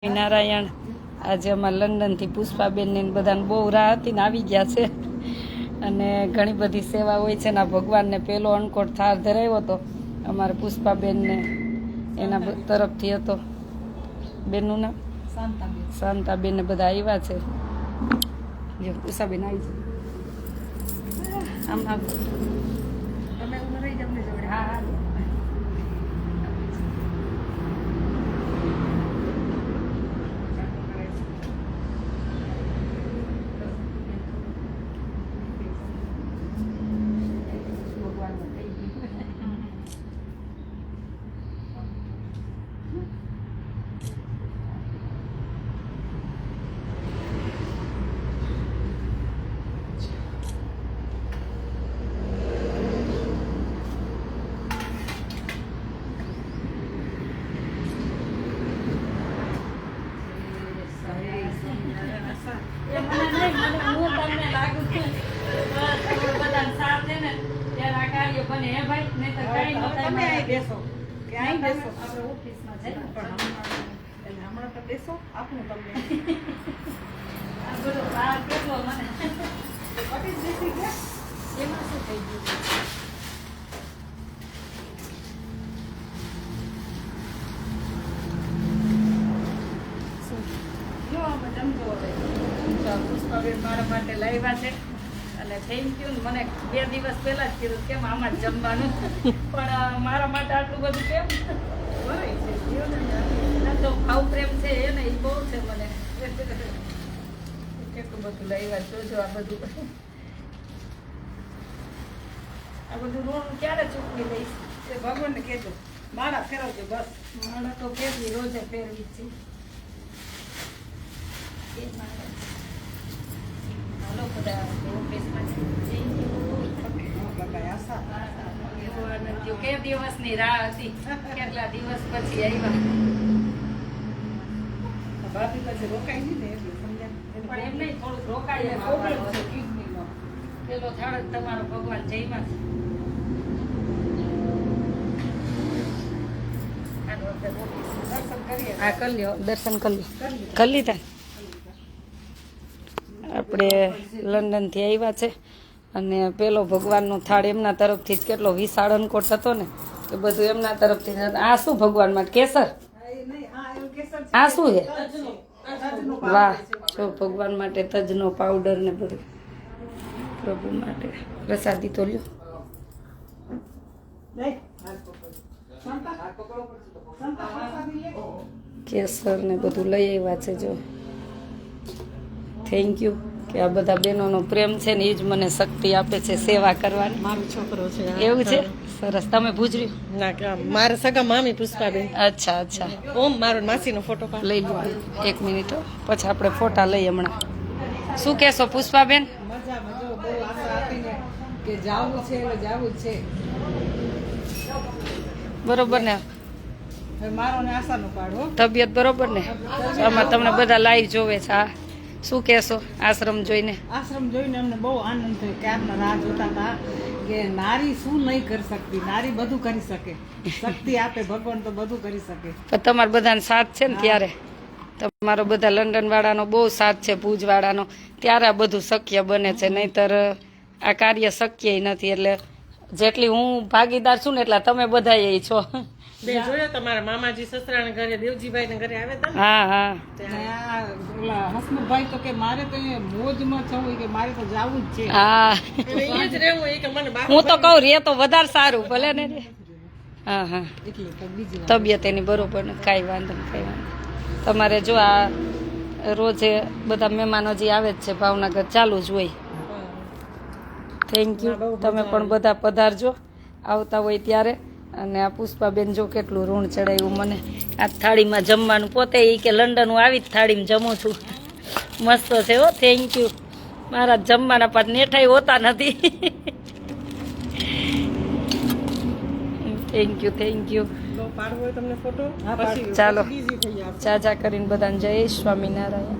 નારાયણ આજે અમારે લંડનથી પુષ્પાબેન ને બધાને બહુ રાહ હતી ને આવી ગયા છે અને ઘણી બધી સેવા હોય છે ને ભગવાનને પેલો અણકોટ થાળ ધરાવ્યો હતો અમારે પુષ્પાબેનને એના તરફથી હતો. બેનનું નામ શાંતાબેન ને બધા આવ્યા છે. જો પુષ્પાબેન આવી છે આમ આમ હા હા મારા માટે લાવ્યા છે અને થેન્ક યુ. મને 2 દિવસ પહેલા જ કીધું કેમ આમાં જમવાનું પણ મારા માટે આટલું બધું કેમ તો ભાવ પ્રેમ છે એને એ બહુ છે મને કેટલું બધું લાવ્યા જોજો. આ બધું ઋણ ક્યારે ચૂકવી લઈશ એ ભગવાનને કહેજો. માળા ફેરવજો બસ. માળા તો ફેરવી રોજે ફેરવી છે. કે દિવસની રાહ હતી કેટલા દિવસ પછી આવ્યા. ભાભી પછી રોકાઈ ને પણ એમ નહીં થોડુંક રોકાય પેલો થાળ જ તમારો ભગવાન જયમાં હા કરી લ્યો દર્શન કરી લીધા. આપણે લંડનથી આવ્યા છે અને પેલો ભગવાનનો થાળ એમના તરફથી જ કેટલો વિશાળ અનકોટ હતો ને એ બધું એમના તરફથી. આ શું ભગવાન માટે કેસર? આ શું છે? વાહ જો ભગવાન માટે તજનો પાવડર ને બધું પ્રભુ માટે પ્રસાદી તો લ્યો. કેસર ને બધું લઈ આવ્યા છે જો. થેન્ક યુ કે આ બધા બહેનોનો પ્રેમ છે ને એ જ મને શક્તિ આપે છે સેવા કરવાની. મારો છોકરો છે એવું છે? સરસ. તમે ભૂજર્યું? ના મારા સગા મામી પુષ્પાબેન. અચ્છા અચ્છા. ઓમ મારો માસીનો ફોટો લઈ લો 1 મિનિટ પછી આપણે ફોટા લઈ હમણાં. શું કહેશો પુષ્પાબેન? મજામાં જો બહુ આશા આપીને કે જાવું છે એટલે જાવું જ છે. બરોબર ને? મારો ને આશાનો પાડો. તબિયત બરોબર ને? આમાં તમને બધા લાઈવ જોવે છે. હા શું કહેશો આશ્રમ જોઈને? આશ્રમ જોઈને અમને બહુ આનંદ થયો. ક્યારના રાહ જોતા હતા કે નારી શું નહીં કરી શકતી. નારી બધું કરી શકે. શક્તિ આપે ભગવાન તો બધું કરી શકે. પણ તમારા બધાનો સાથ છે ને ત્યારે તમારો બધા લંડન વાળાનો બહુ સાથ છે ભુજ વાળાનો ત્યારે આ બધું શક્ય બને છે. નહીતર આ કાર્ય શક્ય નથી. એટલે જેટલી હું ભાગીદાર છું ને એટલા તમે બધા એ છો. જોયો તમારા મામાજી સસરાના ઘરે દેવજીભાઈ ના ઘરે આવે હતા. હા હા હસમુખભાઈ તો કે મારે તો મોજમાં જવું કે મારે તો જવું જ છે. હા એ જ રહેવું એ કે મને હું તો કહું રે તો વધારે સારું ભલે ને રે. હા હા એટલે બીજી તબિયત એની બરોબર ને કાંઈ વાંધો નહીં કાંઈ વાંધો. તમારે જો આ રોજે બધા મહેમાનો જે આવે જ છે ભાવનગર ચાલુ જ હોય. Thank you. તમે પણ બધા પધારજો આવતા હોય ત્યારે. અને આ પુષ્પાબેન જો કેટલું ઋણ ચડાવ્યું મને. આ થાળીમાં જમવાનું પોતે એ કે લંડન હું આવી જ થાળીમાં જમું છું. મસ્ત છે હો. Thank you. મારા જમવાના પાછ નેઠાઈ હોતા નથી. Thank you thank you. પાડવો તમને ફોટો ચાલો ચાચા કરીને બધાને જય સ્વામિનારાયણ.